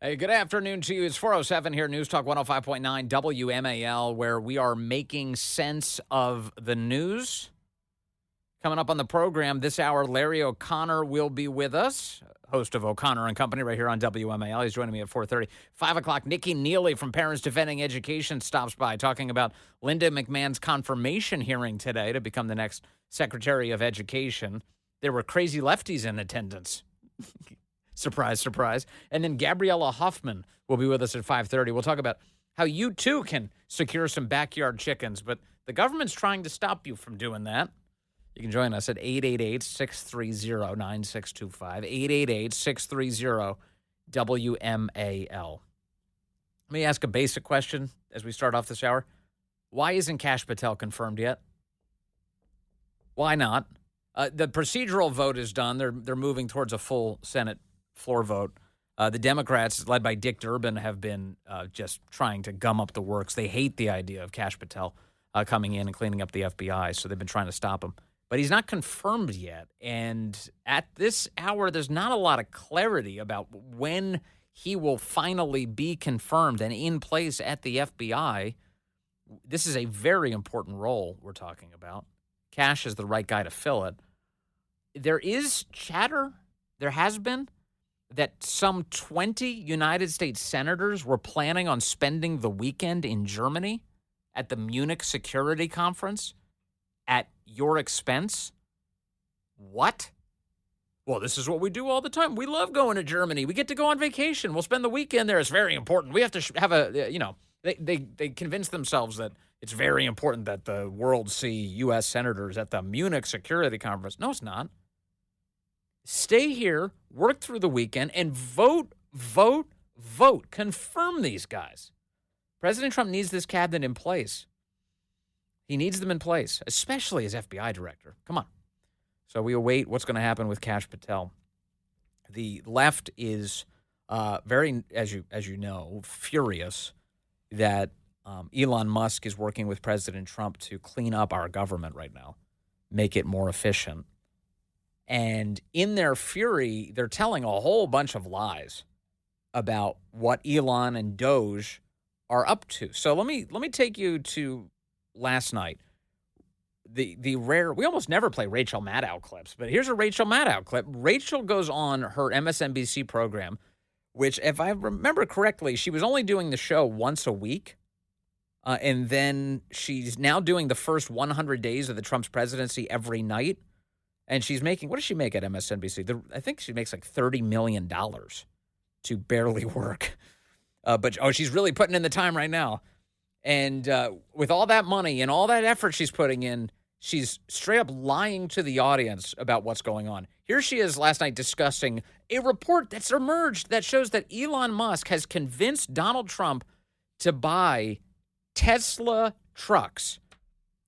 Hey, good afternoon to you. It's 407 here, News Talk 105.9 WMAL, where we are making sense of the news. Coming up on the program this hour, Larry O'Connor will be with us, host of O'Connor and Company right here on WMAL. He's joining me at 4:30. 5 o'clock, Nikki Neely from Parents Defending Education stops by talking about Linda McMahon's confirmation hearing today to become the next Secretary of Education. There were crazy lefties in attendance. Surprise, surprise. And then Gabriella Hoffman will be with us at 5:30. We'll talk about how you, too, can secure some backyard chickens, but the government's trying to stop you from doing that. You can join us at 888-630-9625, 888-630-WMAL. Let me ask a basic question as we start off this hour. Why isn't Kash Patel confirmed yet? Why not? The procedural vote is done. They're moving towards a full Senate floor vote. The Democrats, led by Dick Durbin, have been just trying to gum up the works. They hate the idea of Kash Patel coming in and cleaning up the FBI, so they've been trying to stop him. But he's not confirmed yet, and at this hour, there's not a lot of clarity about when he will finally be confirmed and in place at the FBI. This is a very important role we're talking about. Kash is the right guy to fill it. There is chatter, there has been, that some 20 United States senators were planning on spending the weekend in Germany at the Munich Security Conference at your expense. What? Well, this is what we do all the time. We love going to Germany. We get to go on vacation. We'll spend the weekend there. It's very important. We have to have they convince themselves that it's very important that the world see U.S. senators at the Munich Security Conference. No, it's not. Stay here, work through the weekend, and vote. Confirm these guys. President Trump needs this cabinet in place. He needs them in place, especially as FBI director. Come on. So we await what's going to happen with Kash Patel. The left is very, as you know, furious that Elon Musk is working with President Trump to clean up our government right now, make it more efficient. And in their fury, they're telling a whole bunch of lies about what Elon and Doge are up to. So let me take you to last night. The rare, we almost never play Rachel Maddow clips, but here's a Rachel Maddow clip. Rachel goes on her MSNBC program, which, if I remember correctly, she was only doing the show once a week. And then she's now doing the first 100 days of the Trump's presidency every night. And she's making, what does she make at MSNBC? I think she makes like $30 million to barely work. But she's really putting in the time right now. And with all that money and all that effort she's putting in, she's straight up lying to the audience about what's going on. Here she is last night discussing a report that's emerged that shows that Elon Musk has convinced Donald Trump to buy Tesla trucks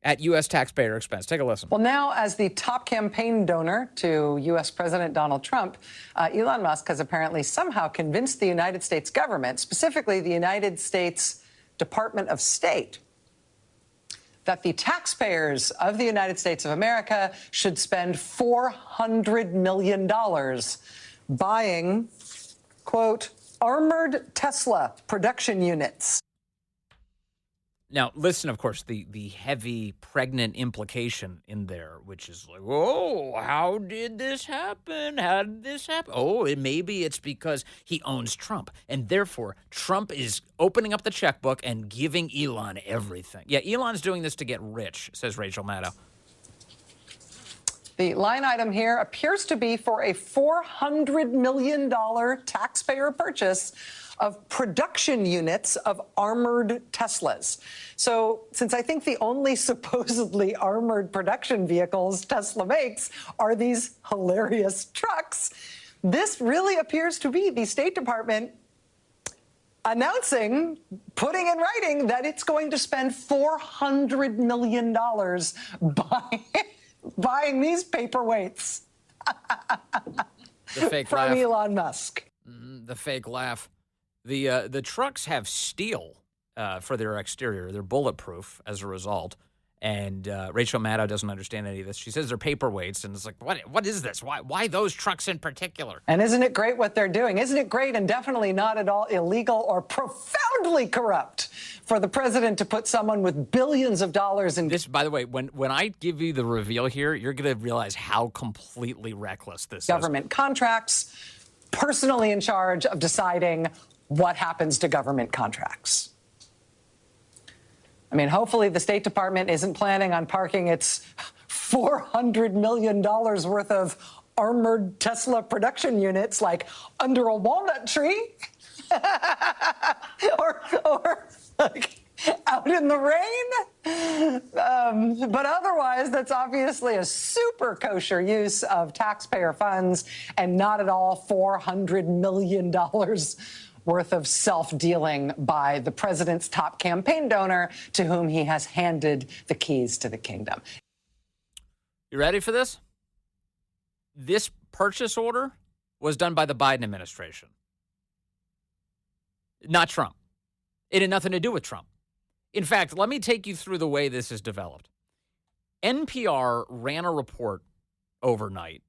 at U.S. taxpayer expense. Take a listen. Well, now, as the top campaign donor to U.S. President Donald Trump, Elon Musk has apparently somehow convinced the United States government, specifically the United States Department of State, that the taxpayers of the United States of America should spend $400 million buying, quote, armored Tesla production units. Now, listen, of course, the heavy, pregnant implication in there, which is like, oh, how did this happen? How did this happen? Oh, maybe it's because he owns Trump, and therefore Trump is opening up the checkbook and giving Elon everything. Yeah, Elon's doing this to get rich, says Rachel Maddow. The line item here appears to be for a $400 million taxpayer purchase of production units of armored Teslas. So since I think the only supposedly armored production vehicles Tesla makes are these hilarious trucks, this really appears to be the State Department announcing, putting in writing that it's going to spend $400 million buying these paperweights The fake from laugh. Elon Musk. The fake laugh. The trucks have steel for their exterior. They're bulletproof as a result. And Rachel Maddow doesn't understand any of this. She says they're paperweights, and it's like, what is this? Why those trucks in particular? And isn't it great what they're doing? Isn't it great and definitely not at all illegal or profoundly corrupt for the president to put someone with billions of dollars in... This, by the way, when I give you the reveal here, you're going to realize how completely reckless this government contracts, personally in charge of deciding what happens to government contracts. I mean, hopefully the State Department isn't planning on parking its $400 million worth of armored Tesla production units like under a walnut tree or like out in the rain. But otherwise, that's obviously a super kosher use of taxpayer funds and not at all $400 million worth of self-dealing by the president's top campaign donor to whom he has handed the keys to the kingdom. You ready for this? This purchase order was done by the Biden administration, not Trump. It had nothing to do with Trump. In fact, let me take you through the way this is developed. NPR ran a report overnight.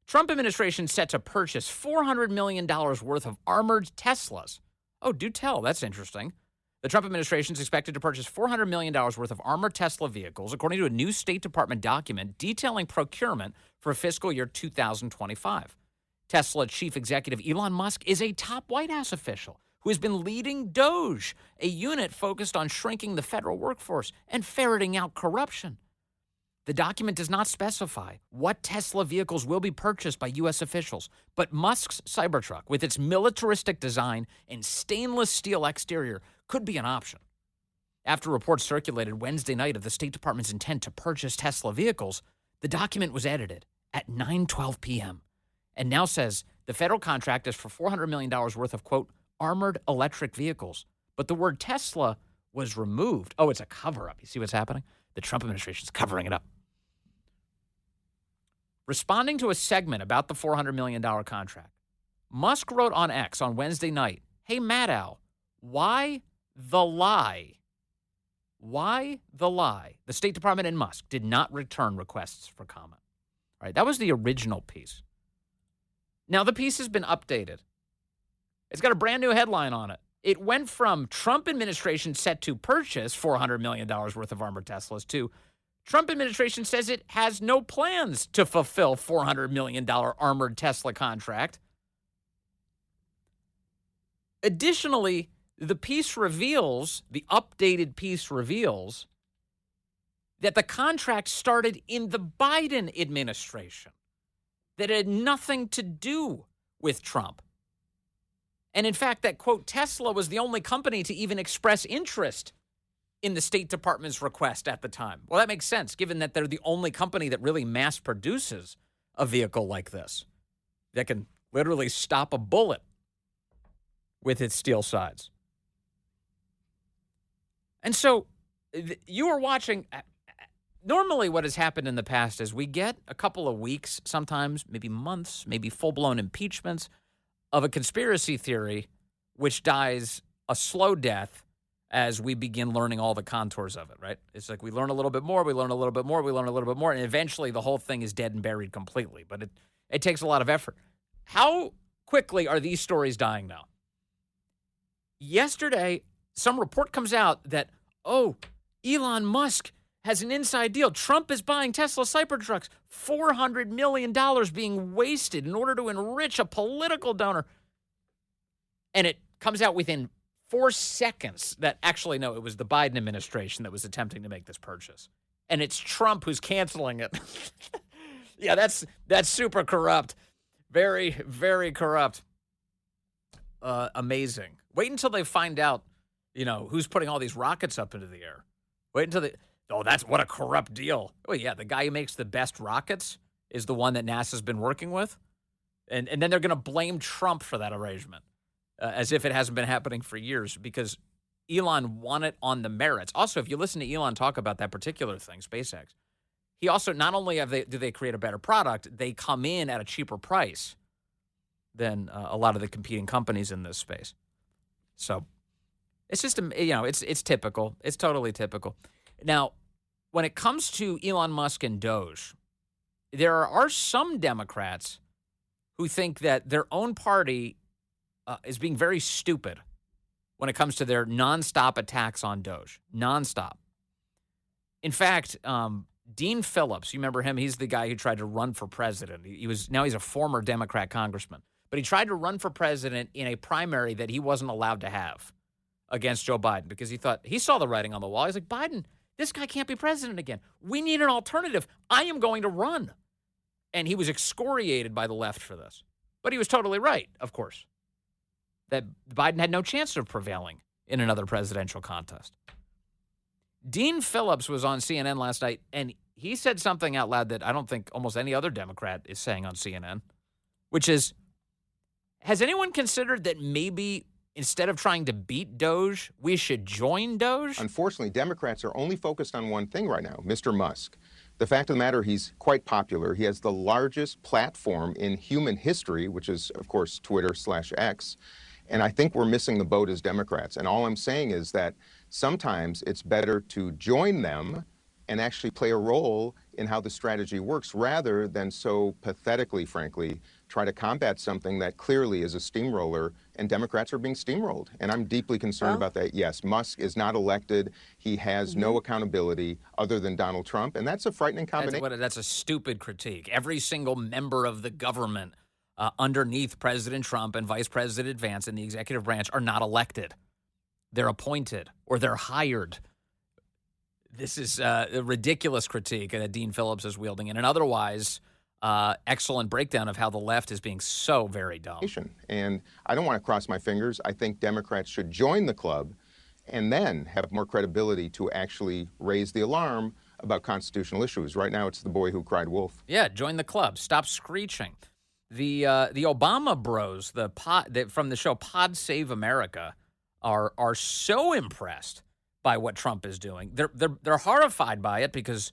Trump administration set to purchase $400 million worth of armored Teslas. Oh, do tell. That's interesting. The Trump administration is expected to purchase $400 million worth of armored Tesla vehicles, according to a new State Department document detailing procurement for fiscal year 2025. Tesla chief executive Elon Musk is a top White House official who has been leading DOGE, a unit focused on shrinking the federal workforce and ferreting out corruption. The document does not specify what Tesla vehicles will be purchased by U.S. officials, but Musk's Cybertruck, with its militaristic design and stainless steel exterior, could be an option. After reports circulated Wednesday night of the State Department's intent to purchase Tesla vehicles, the document was edited at 9:12 p.m. and now says the federal contract is for $400 million worth of, quote, armored electric vehicles. But the word Tesla was removed. Oh, it's a cover-up. You see what's happening? The Trump administration is covering it up. Responding to a segment about the $400 million contract, Musk wrote on X on Wednesday night, "Hey, Maddow, why the lie? Why the lie?" The State Department and Musk did not return requests for comment. All right, that was the original piece. Now, the piece has been updated. It's got a brand new headline on it. It went from Trump administration set to purchase $400 million worth of armored Teslas to Trump administration says it has no plans to fulfill $400 million armored Tesla contract. Additionally, the updated piece reveals that the contract started in the Biden administration, that it had nothing to do with Trump. And in fact, that, quote, Tesla was the only company to even express interest in the State Department's request at the time. Well, that makes sense, given that they're the only company that really mass produces a vehicle like this that can literally stop a bullet with its steel sides. And so you are watching. Normally what has happened in the past is we get a couple of weeks, sometimes maybe months, maybe full-blown impeachments of a conspiracy theory which dies a slow death as we begin learning all the contours of it, right? It's like we learn a little bit more, we learn a little bit more, we learn a little bit more, and eventually the whole thing is dead and buried completely. But it takes a lot of effort. How quickly are these stories dying now? Yesterday, some report comes out that, Elon Musk has an inside deal. Trump is buying Tesla Cybertrucks, $400 million being wasted in order to enrich a political donor. And it comes out within 4 seconds that no, it was the Biden administration that was attempting to make this purchase. And it's Trump who's canceling it. Yeah, that's super corrupt. Very, very corrupt. Amazing. Wait until they find out, who's putting all these rockets up into the air. Wait until that's what a corrupt deal. Oh, yeah, the guy who makes the best rockets is the one that NASA's been working with. And then they're going to blame Trump for that arrangement. As if it hasn't been happening for years, because Elon won it on the merits. Also, if you listen to Elon talk about that particular thing, SpaceX, he also, not only do they create a better product, they come in at a cheaper price than a lot of the competing companies in this space. So it's just, it's typical. It's totally typical. Now, when it comes to Elon Musk and Doge, there are some Democrats who think that their own party is being very stupid when it comes to their nonstop attacks on Doge. Nonstop. In fact, Dean Phillips, you remember him? He's the guy who tried to run for president. Now he's a former Democrat congressman. But he tried to run for president in a primary that he wasn't allowed to have against Joe Biden because he saw the writing on the wall. He's like, Biden, this guy can't be president again. We need an alternative. I am going to run. And he was excoriated by the left for this. But he was totally right, of course, that Biden had no chance of prevailing in another presidential contest. Dean Phillips was on CNN last night, and he said something out loud that I don't think almost any other Democrat is saying on CNN, which is, has anyone considered that maybe instead of trying to beat Doge, we should join Doge? Unfortunately, Democrats are only focused on one thing right now, Mr. Musk. The fact of the matter, he's quite popular. He has the largest platform in human history, which is, of course, Twitter/X. And I think we're missing the boat as Democrats. And all I'm saying is that sometimes it's better to join them and actually play a role in how the strategy works rather than so pathetically, frankly, try to combat something that clearly is a steamroller, and Democrats are being steamrolled. And I'm deeply concerned about that. Yes, Musk is not elected. He has no accountability other than Donald Trump, and that's a frightening combination. That's a stupid critique. Every single member of the government underneath President Trump and Vice President Vance in the executive branch are not elected. They're appointed or they're hired. This is a ridiculous critique that Dean Phillips is wielding, and an otherwise excellent breakdown of how the left is being so very dumb. And I don't want to cross my fingers. I think Democrats should join the club and then have more credibility to actually raise the alarm about constitutional issues. Right now, it's the boy who cried wolf. Yeah, join the club. Stop screeching. The Obama bros, from the show Pod Save America, are so impressed by what Trump is doing. They're horrified by it because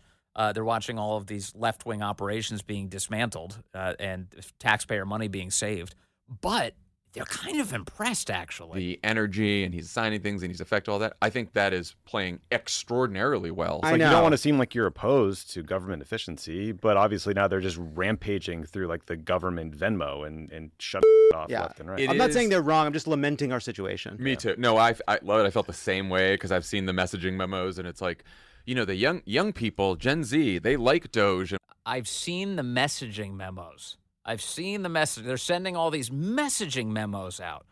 they're watching all of these left-wing operations being dismantled and taxpayer money being saved. But they're kind of impressed, actually. The energy, and he's signing things, and he's affected all that. I think that is playing extraordinarily well. It's like you don't want to seem like you're opposed to government efficiency, but obviously now they're just rampaging through like the government Venmo and shutting off left and right. I'm not saying they're wrong. I'm just lamenting our situation. Me too. No, I love it. I felt the same way because I've seen the messaging memos, and it's like, the young people, Gen Z, they like Doge. I've seen the messaging memos. I've seen the message. They're sending all these messaging memos out.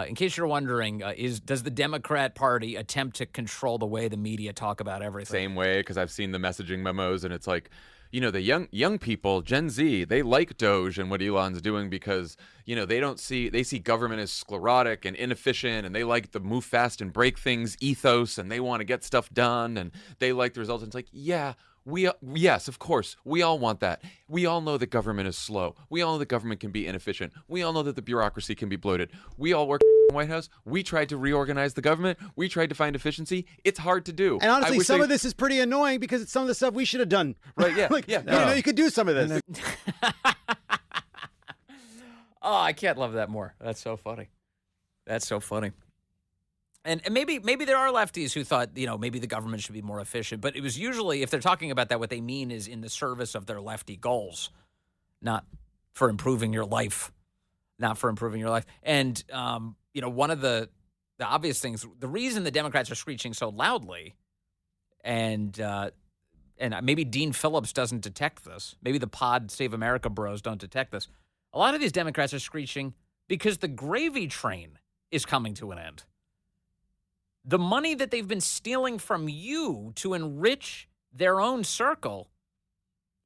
In case you're wondering, does the Democrat Party attempt to control the way the media talk about everything? Same way, because I've seen the messaging memos, and it's like, the young people, Gen Z, they like Doge and what Elon's doing because, they see government as sclerotic and inefficient, and they like the move fast and break things ethos, and they want to get stuff done, and they like the results. And it's like, yes, of course, we all want that. We all know that government is slow. We all know that government can be inefficient. We all know that the bureaucracy can be bloated. We all work in the White House. We tried to reorganize the government. We tried to find efficiency. It's hard to do. And honestly, some of this is pretty annoying because it's some of the stuff we should have done. Right, yeah. You could do some of this. Oh, I can't love that more. That's so funny. And maybe there are lefties who thought, maybe the government should be more efficient. But it was usually, if they're talking about that, what they mean is in the service of their lefty goals, not for improving your life. And, one of the obvious things, the reason the Democrats are screeching so loudly, and maybe Dean Phillips doesn't detect this. Maybe the Pod Save America bros don't detect this. A lot of these Democrats are screeching because the gravy train is coming to an end. The money that they've been stealing from you to enrich their own circle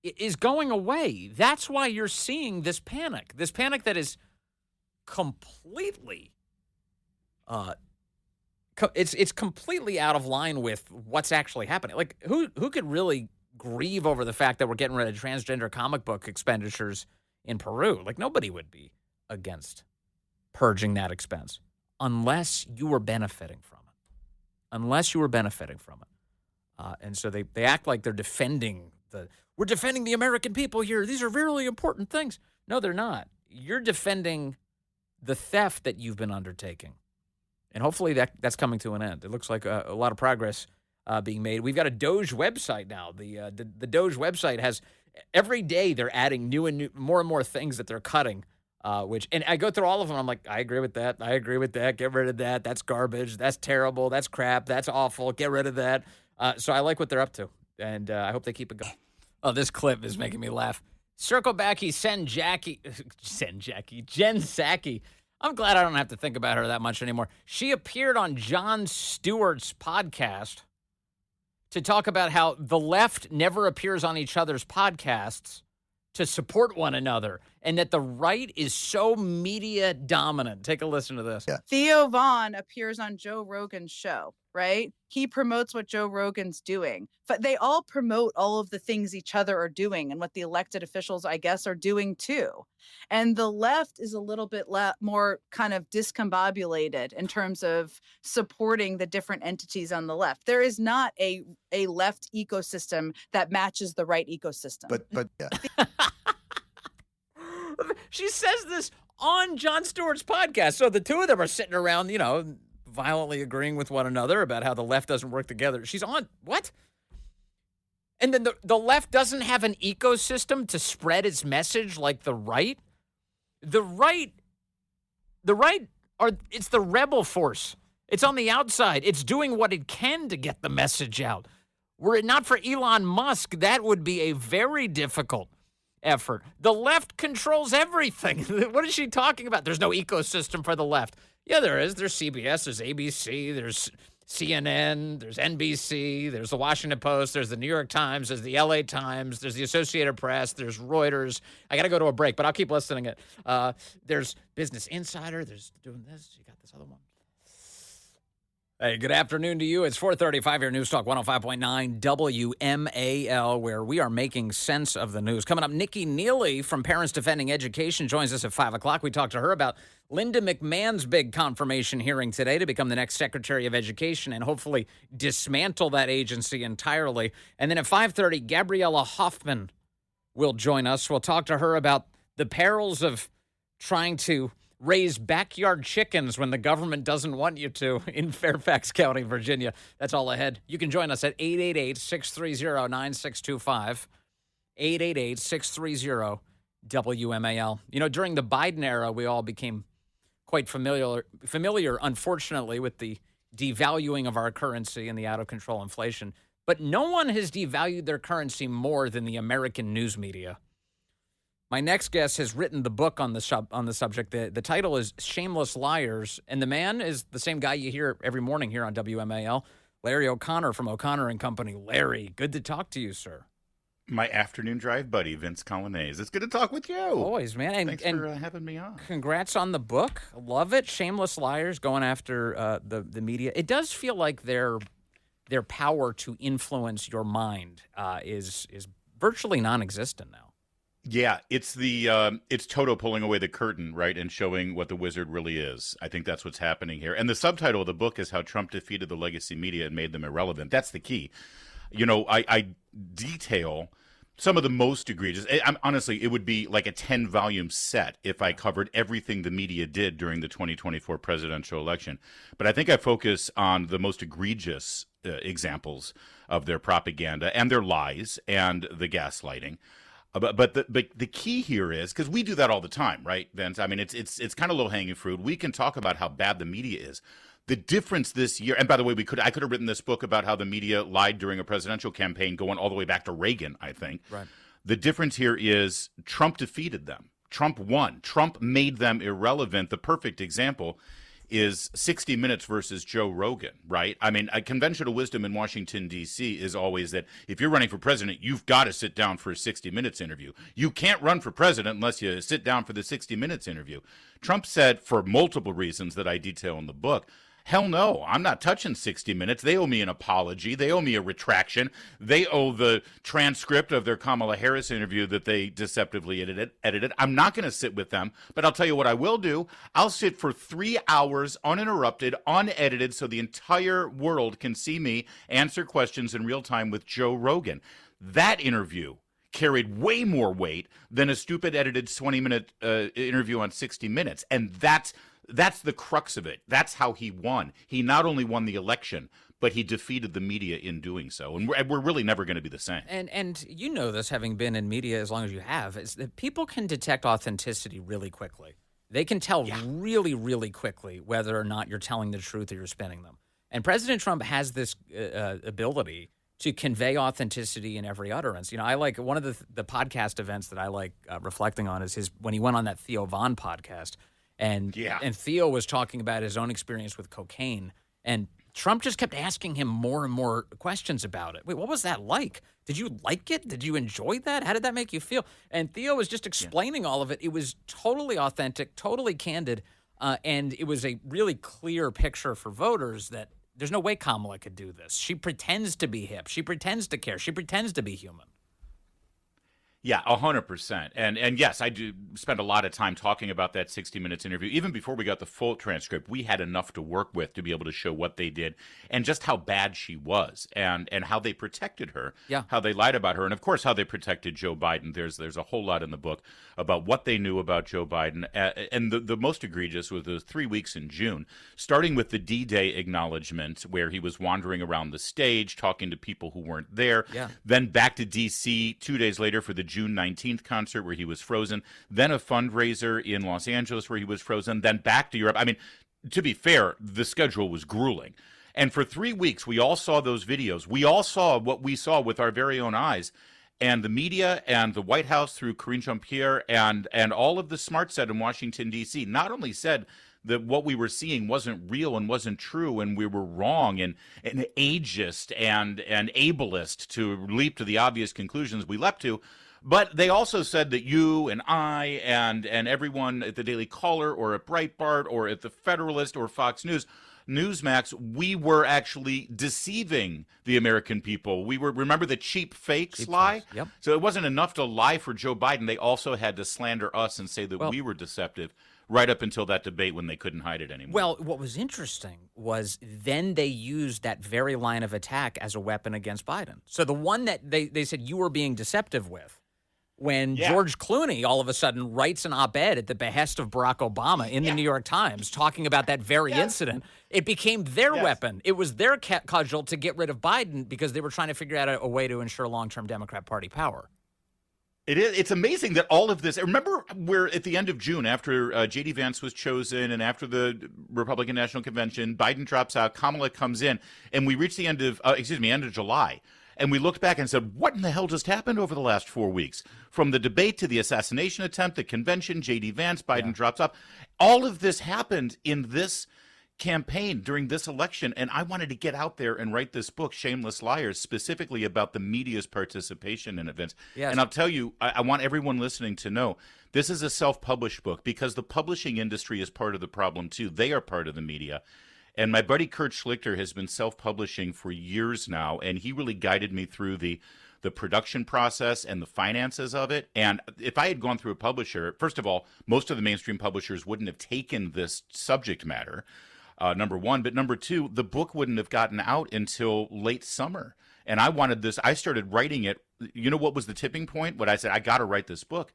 is going away. That's why you're seeing this panic that is completely, it's completely out of line with what's actually happening. Like, who could really grieve over the fact that we're getting rid of transgender comic book expenditures in Peru? Like, nobody would be against purging that expense unless you were benefiting from it. And so they act like they're defending we're defending the American people here. These are really important things. No, they're not. You're defending the theft that you've been undertaking. And hopefully that's coming to an end. It looks like a lot of progress being made. We've got a Doge website now. The Doge website has every day they're adding new and more things that they're cutting. And I go through all of them. I'm like, I agree with that. I agree with that. Get rid of that. That's garbage. That's terrible. That's crap. That's awful. Get rid of that. So I like what they're up to, and I hope they keep it going. Oh, this clip is making me laugh. Circle back. Jen Psaki. I'm glad I don't have to think about her that much anymore. She appeared on Jon Stewart's podcast to talk about how the left never appears on each other's podcasts to support one another, and that the right is so media dominant. Take a listen to this. Yeah. Theo Vaughn appears on Joe Rogan's show, right? He promotes what Joe Rogan's doing. But they all promote all of the things each other are doing and what the elected officials, I guess, are doing too. And the left is a little bit more kind of discombobulated in terms of supporting the different entities on the left. There is not a left ecosystem that matches the right ecosystem. But yeah. She says this on Jon Stewart's podcast. So the two of them are sitting around, violently agreeing with one another about how the left doesn't work together. She's on, what? And then the left doesn't have an ecosystem to spread its message like the right? The right, it's the rebel force. It's on the outside. It's doing what it can to get the message out. Were it not for Elon Musk, that would be a very difficult effort. The left controls everything. What is she talking about? There's no ecosystem for the left. Yeah, there is. There's CBS, there's ABC, there's CNN, there's NBC, there's the Washington Post, there's the New York Times, there's the LA Times, there's the Associated Press, there's Reuters. I got to go to a break, but I'll keep listening. There's Business Insider, there's doing this. You got this other one. Hey, good afternoon to you. It's 4:35 here, News Talk 105.9 WMAL, where we are making sense of the news. Coming up, Nikki Neely from Parents Defending Education joins us at 5 o'clock. We talked to her about Linda McMahon's big confirmation hearing today to become the next Secretary of Education and hopefully dismantle that agency entirely. And then at 5:30, Gabriella Hoffman will join us. We'll talk to her about the perils of trying to raise backyard chickens when the government doesn't want you to in Fairfax County, Virginia. That's all ahead. You can join us at 888-630-9625, 888-630-WMAL. During the Biden era, we all became quite familiar, unfortunately, with the devaluing of our currency and the out-of-control inflation. But no one has devalued their currency more than the American news media. My next guest has written the book on the subject. The title is Shameless Liars, and the man is the same guy you hear every morning here on WMAL, Larry O'Connor from O'Connor & Company. Larry, good to talk to you, sir. My afternoon drive buddy, Vince Coglianese. It's good to talk with you. Always, man. Thanks for having me on. Congrats on the book. Love it. Shameless Liars, going after the media. It does feel like their power to influence your mind is virtually non-existent now. Yeah, it's it's Toto pulling away the curtain, right, and showing what the wizard really is. I think that's what's happening here. And the subtitle of the book is How Trump Defeated the Legacy Media and Made Them Irrelevant. That's the key. I detail some of the most egregious. Honestly, it would be like a 10-volume set if I covered everything the media did during the 2024 presidential election. But I think I focus on the most egregious examples of their propaganda and their lies and the gaslighting. But the key here is, because we do that all the time, right, Vince? I mean, it's kind of low-hanging fruit. We can talk about how bad the media is. The difference this year, and by the way, I could have written this book about how the media lied during a presidential campaign going all the way back to Reagan, I think. Right. The difference here is Trump defeated them. Trump won. Trump made them irrelevant. The perfect example is 60 Minutes versus Joe Rogan, right? I mean, a conventional wisdom in Washington, D.C. is always that if you're running for president, you've got to sit down for a 60 Minutes interview. You can't run for president unless you sit down for the 60 Minutes interview. Trump said, for multiple reasons that I detail in the book, hell no, I'm not touching 60 Minutes. They owe me an apology. They owe me a retraction. They owe the transcript of their Kamala Harris interview that they deceptively edited. I'm not going to sit with them, but I'll tell you what I will do. I'll sit for 3 hours uninterrupted, unedited, so the entire world can see me answer questions in real time with Joe Rogan. That interview carried way more weight than a stupid edited 20-minute interview on 60 Minutes. And that's That's the crux of it. That's how he won. He not only won the election, but he defeated the media in doing so. And we're really never going to be the same. And you know this, having been in media as long as you have, is that people can detect authenticity really quickly. They can tell really, really quickly whether or not you're telling the truth or you're spinning them. And President Trump has this ability to convey authenticity in every utterance. You know, I like one of the podcast events that I like reflecting on is when he went on that Theo Von podcast. And Theo was talking about his own experience with cocaine. And Trump just kept asking him more and more questions about it. Wait, what was that like? Did you like it? Did you enjoy that? How did that make you feel? And Theo was just explaining all of it. It was totally authentic, totally candid. And it was a really clear picture for voters that there's no way Kamala could do this. She pretends to be hip. She pretends to care. She pretends to be human. Yeah, 100%. And yes, I do spend a lot of time talking about that 60 Minutes interview. Even before we got the full transcript, we had enough to work with to be able to show what they did and just how bad she was and how they protected her, how they lied about her, and of course how they protected Joe Biden. There's a whole lot in the book about what they knew about Joe Biden. And the most egregious was the 3 weeks in June, starting with the D-Day acknowledgement where he was wandering around the stage talking to people who weren't there. Then back to D.C. 2 days later for the June 19th concert where he was frozen, then a fundraiser in Los Angeles where he was frozen, then back to Europe. I mean, to be fair, the schedule was grueling. And for 3 weeks, we all saw those videos. We all saw what we saw with our very own eyes. And the media and the White House through Karine Jean-Pierre and all of the smart set in Washington, D.C. not only said that what we were seeing wasn't real and wasn't true and we were wrong and ageist and ableist to leap to the obvious conclusions we leapt to, but they also said that you and I and everyone at the Daily Caller or at Breitbart or at the Federalist or Fox News, Newsmax, we were actually deceiving the American people. We were, remember the cheap fakes lie? Yep. So it wasn't enough to lie for Joe Biden. They also had to slander us and say that we were deceptive right up until that debate when they couldn't hide it anymore. Well, what was interesting was then they used that very line of attack as a weapon against Biden. So the one that they said you were being deceptive with, when George Clooney all of a sudden writes an op-ed at the behest of Barack Obama in the New York Times talking about that very incident, it became their weapon. It was their cudgel to get rid of Biden because they were trying to figure out a way to ensure long-term Democrat Party power. It's amazing that all of this. Remember, where at the end of June, after J.D. Vance was chosen and after the Republican National Convention, Biden drops out, Kamala comes in, and we reach the end of July. And we looked back and said, what in the hell just happened over the last 4 weeks? From the debate to the assassination attempt, the convention, J.D. Vance, Biden drops off. All of this happened in this campaign during this election. And I wanted to get out there and write this book, Shameless Liars, specifically about the media's participation in events. Yes. And I'll tell you, I want everyone listening to know, this is a self-published book because the publishing industry is part of the problem too. They are part of the media. And my buddy Kurt Schlichter has been self-publishing for years now, and he really guided me through the production process and the finances of it. And if I had gone through a publisher, first of all, most of the mainstream publishers wouldn't have taken this subject matter, number one. But number two, the book wouldn't have gotten out until late summer. And I wanted this. I started writing it. You know what was the tipping point? What I said, I got to write this book,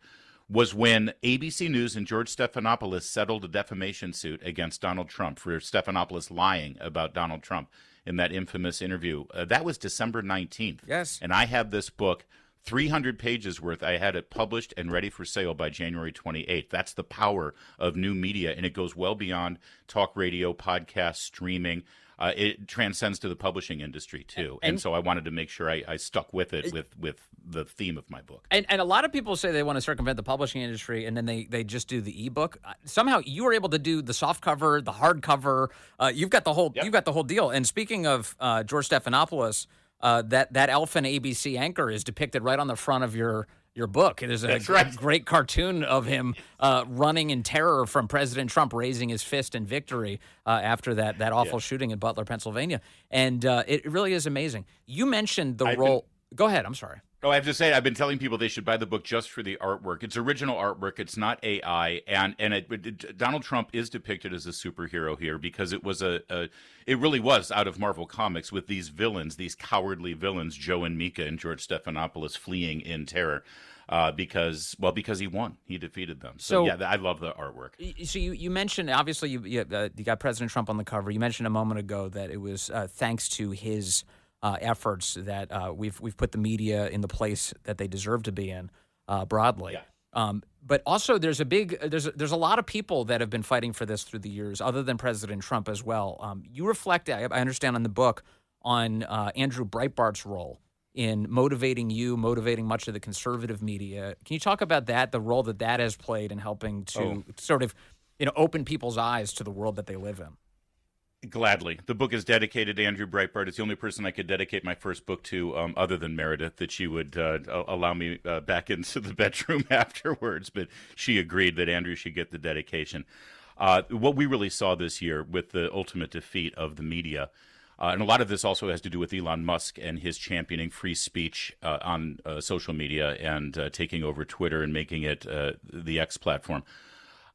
was when ABC News and George Stephanopoulos settled a defamation suit against Donald Trump for Stephanopoulos lying about Donald Trump in that infamous interview. That was December 19th. Yes. And I have this book, 300 pages worth. I had it published and ready for sale by January 28th. That's the power of new media, and it goes well beyond talk radio, podcast, streaming. It transcends to the publishing industry, too. And so I wanted to make sure I stuck with it with the theme of my book. And a lot of people say they want to circumvent the publishing industry, and then they just do the ebook. Somehow you were able to do the soft cover, the hard cover. You've got the whole deal. And speaking of George Stephanopoulos, that elfin ABC anchor is depicted right on the front of your book. It is a great cartoon of him running in terror from President Trump raising his fist in victory after that awful shooting in Butler, Pennsylvania. And it really is amazing. You mentioned the role. Go ahead. I'm sorry. Oh, I have to say, I've been telling people they should buy the book just for the artwork. It's original artwork. It's not AI. And Donald Trump is depicted as a superhero here because it was it really was out of Marvel Comics with these villains, these cowardly villains, Joe and Mika and George Stephanopoulos fleeing in terror. because he won. He defeated them. So yeah, I love the artwork. So you mentioned, obviously, you got President Trump on the cover. You mentioned a moment ago that it was thanks to his efforts that we've put the media in the place that they deserve to be in broadly. Yeah. But also, there's a lot of people that have been fighting for this through the years, other than President Trump as well. You reflect, I understand, in the book on Andrew Breitbart's role in motivating much of the conservative media. Can you talk about that, the role that has played in helping to sort of, open people's eyes to the world that they live in? Gladly. The book is dedicated to Andrew Breitbart. It's the only person I could dedicate my first book to, other than Meredith, that she would allow me back into the bedroom afterwards. But she agreed that Andrew should get the dedication. What we really saw this year with the ultimate defeat of the media, and a lot of this also has to do with Elon Musk and his championing free speech on social media and taking over Twitter and making it the X platform.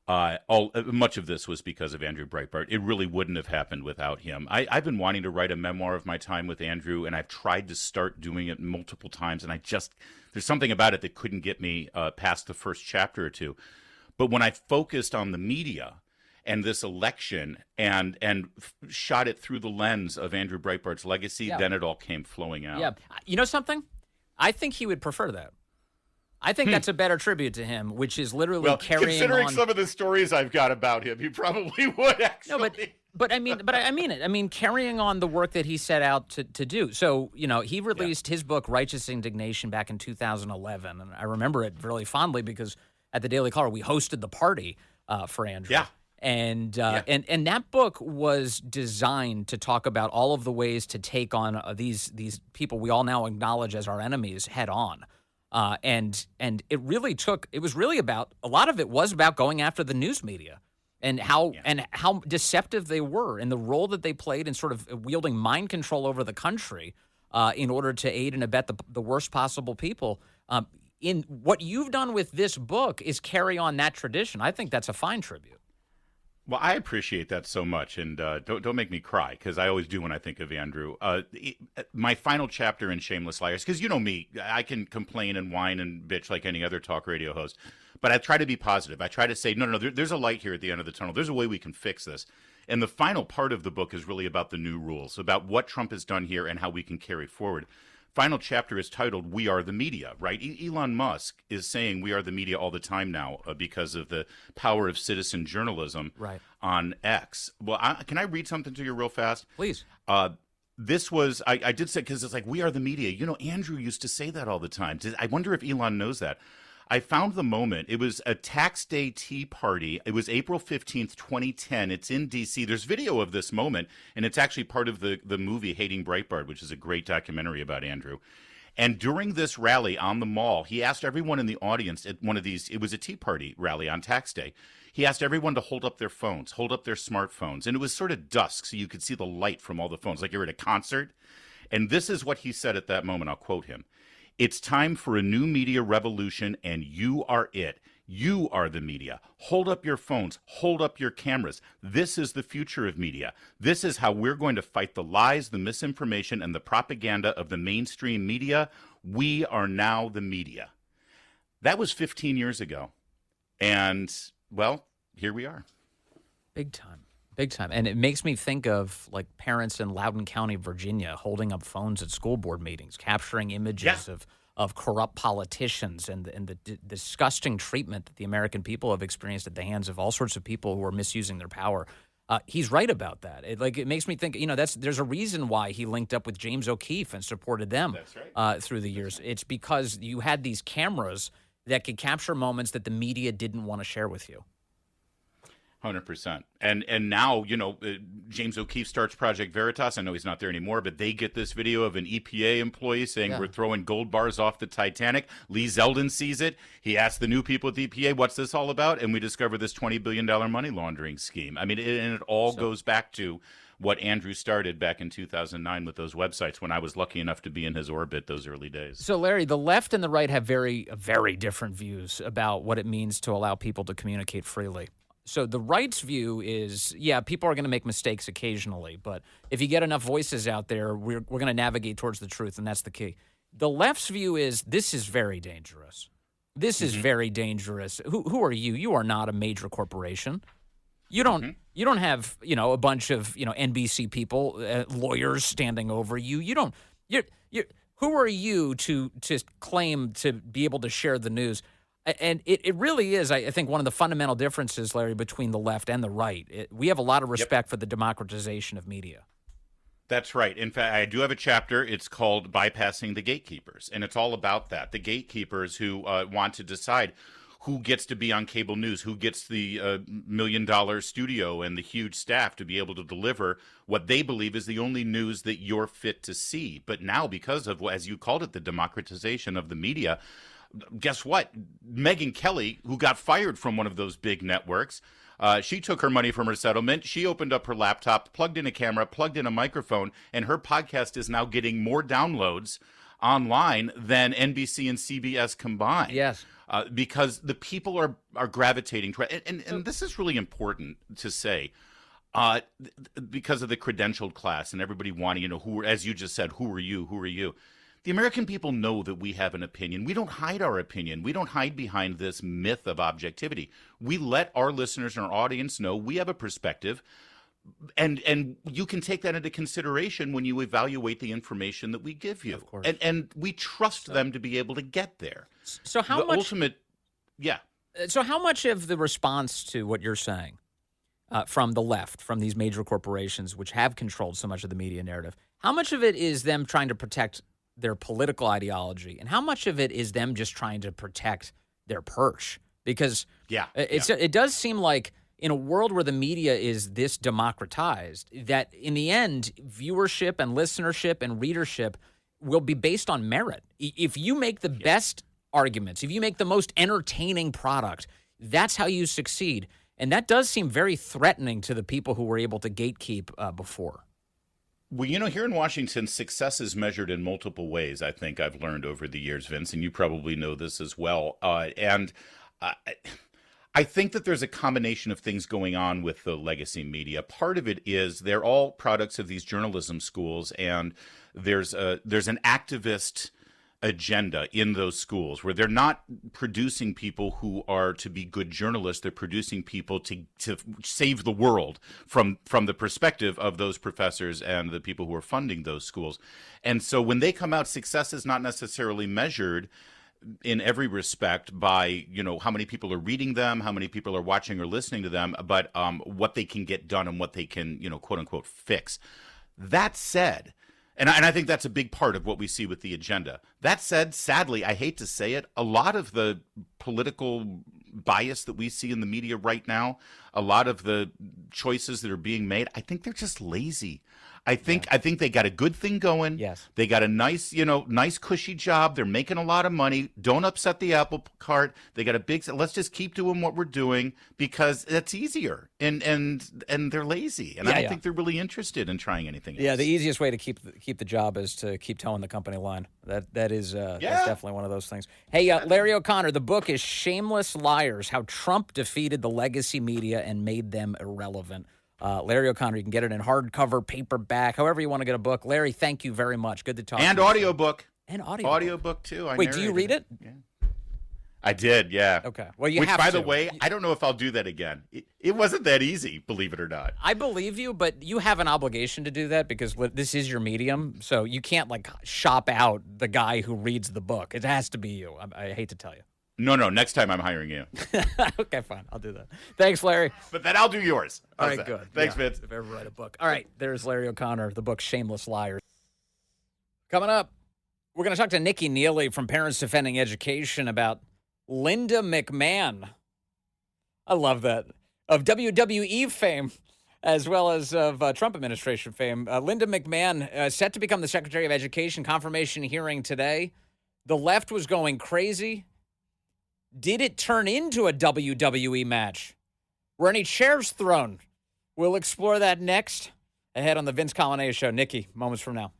Much of this was because of Andrew Breitbart. It really wouldn't have happened without him. I've been wanting to write a memoir of my time with Andrew, and I've tried to start doing it multiple times, and there's something about it that couldn't get me past the first chapter or two. But when I focused on the media and this election and shot it through the lens of Andrew Breitbart's legacy, then it all came flowing out. Yeah. You know something? I think he would prefer that. I think that's a better tribute to him, which is literally carrying considering on. some of the stories I've got about him, he probably would actually. No, but I mean it. I mean, carrying on the work that he set out to do. So, he released his book, Righteous Indignation, back in 2011. And I remember it really fondly because at the Daily Caller, we hosted the party for Andrew. Yeah. And that book was designed to talk about all of the ways to take on these people we all now acknowledge as our enemies head on. And it was really about, a lot of it was about going after the news media and how deceptive they were and the role that they played in sort of wielding mind control over the country in order to aid and abet the worst possible people. In what you've done with this book is carry on that tradition. I think that's a fine tribute. Well, I appreciate that so much, and don't make me cry, because I always do when I think of Andrew. My final chapter in Shameless Liars, because you know me, I can complain and whine and bitch like any other talk radio host, but I try to be positive. I try to say, no, there's a light here at the end of the tunnel. There's a way we can fix this. And the final part of the book is really about the new rules, about what Trump has done here and how we can carry forward. Final chapter is titled "We Are the Media," right? Elon Musk is saying we are the media all the time now because of the power of citizen journalism on X. Well, can I read something to you real fast? Please. This was, I did say, because it's like, we are the media. Andrew used to say that all the time. I wonder if Elon knows that. I found the moment. It was a tax day tea party. It was April 15th, 2010. It's in D.C. There's video of this moment, and it's actually part of the movie Hating Breitbart, which is a great documentary about Andrew. And during this rally on the Mall, he asked everyone in the audience at one of these, it was a tea party rally on tax day. He asked everyone to hold up their phones, hold up their smartphones. And it was sort of dusk, so you could see the light from all the phones, like you're at a concert. And this is what he said at that moment. I'll quote him. "It's time for a new media revolution, and you are it. You are the media. Hold up your phones. Hold up your cameras. This is the future of media. This is how we're going to fight the lies, the misinformation, and the propaganda of the mainstream media. We are now the media." That was 15 years ago. And, well, here we are. Big time. Big time. And it makes me think of like parents in Loudoun County, Virginia, holding up phones at school board meetings, capturing images of corrupt politicians and the disgusting treatment that the American people have experienced at the hands of all sorts of people who are misusing their power. He's right about that. It makes me think, there's a reason why he linked up with James O'Keefe and supported them through the years. It's because you had these cameras that could capture moments that the media didn't want to share with you. 100%. And now, James O'Keefe starts Project Veritas. I know he's not there anymore, but they get this video of an EPA employee saying we're throwing gold bars off the Titanic. Lee Zeldin sees it. He asks the new people at the EPA, what's this all about? And we discover this $20 billion money laundering scheme. I mean, it all goes back to what Andrew started back in 2009 with those websites when I was lucky enough to be in his orbit those early days. So, Larry, the left and the right have very, very different views about what it means to allow people to communicate freely. So the right's view is, people are going to make mistakes occasionally, but if you get enough voices out there, we're going to navigate towards the truth, and that's the key. The left's view is this is very dangerous. This is very dangerous. Who are you? You are not a major corporation. You don't have, a bunch of, NBC people, lawyers standing over you. Who are you to claim to be able to share the news? And it really is, I think, one of the fundamental differences, Larry, between the left and the right. We have a lot of respect for the democratization of media. That's right. In fact, I do have a chapter. It's called Bypassing the Gatekeepers, and it's all about that. The gatekeepers who want to decide who gets to be on cable news, who gets the $1 million studio and the huge staff to be able to deliver what they believe is the only news that you're fit to see. But now, because of, as you called it, the democratization of the media, guess what? Megyn Kelly, who got fired from one of those big networks, she took her money from her settlement. She opened up her laptop, plugged in a camera, plugged in a microphone, and her podcast is now getting more downloads online than NBC and CBS combined. Yes. Because the people are gravitating to it. And this is really important to say. Because of the credentialed class and everybody wanting, who, as you just said, who are you? Who are you? The American people know that we have an opinion. We don't hide our opinion. We don't hide behind this myth of objectivity. We let our listeners and our audience know we have a perspective, and you can take that into consideration when you evaluate the information that we give you. Of course. And we trust them to be able to get there. So how much? Ultimate, yeah. So how much of the response to what you're saying from the left, from these major corporations, which have controlled so much of the media narrative, how much of it is them trying to protect their political ideology, and how much of it is them just trying to protect their perch? Because it does seem like in a world where the media is this democratized, that in the end, viewership and listenership and readership will be based on merit. If you make the best arguments, if you make the most entertaining product, that's how you succeed. And that does seem very threatening to the people who were able to gatekeep before. Well, here in Washington, success is measured in multiple ways, I think I've learned over the years, Vince, and you probably know this as well. And I think that there's a combination of things going on with the legacy media. Part of it is they're all products of these journalism schools, and there's an activist agenda in those schools where they're not producing people who are to be good journalists. They're producing people to save the world from the perspective of those professors and the people who are funding those schools. And so when they come out, success is not necessarily measured in every respect by, how many people are reading them, how many people are watching or listening to them, but what they can get done and what they can, quote unquote, fix. That said, and I think that's a big part of what we see with the agenda. That said, sadly, I hate to say it, a lot of the political bias that we see in the media right now, a lot of the choices that are being made, I think they're just lazy. I think they got a good thing going. Yes. They got a nice, nice cushy job. They're making a lot of money. Don't upset the apple cart. They got a big, let's just keep doing what we're doing because it's easier. And they're lazy. And I don't think they're really interested in trying anything else. Yeah, the easiest way to keep the job is to keep towing the company line. That is that's definitely one of those things. Hey, Larry O'Connor, the book is Shameless Liars: How Trump Defeated the Legacy Media and Made Them Irrelevant. Larry O'Connor, you can get it in hardcover, paperback, however you want to get a book. Larry, thank you very much. Good to talk to you. And audiobook. And audiobook. Audiobook, too. Wait, do you read it? Yeah. I did, yeah. Okay. Well, you Which, have by to. the way, I don't know if I'll do that again. It wasn't that easy, believe it or not. I believe you, but you have an obligation to do that because this is your medium, so you can't, shop out the guy who reads the book. It has to be you. I hate to tell you. No, next time I'm hiring you. Okay, fine. I'll do that. Thanks, Larry. But then I'll do yours. All right, good. Thanks, Vince. If I ever write a book. All right, there's Larry O'Connor, the book Shameless Liars. Coming up, we're going to talk to Nikki Neely from Parents Defending Education about Linda McMahon. I love that. Of WWE fame, as well as of Trump administration fame. Linda McMahon, set to become the Secretary of Education, confirmation hearing today. The left was going crazy. Did it turn into a WWE match? Were any chairs thrown? We'll explore that next. Ahead on the Vince Coglianese Show. Nikki, moments from now.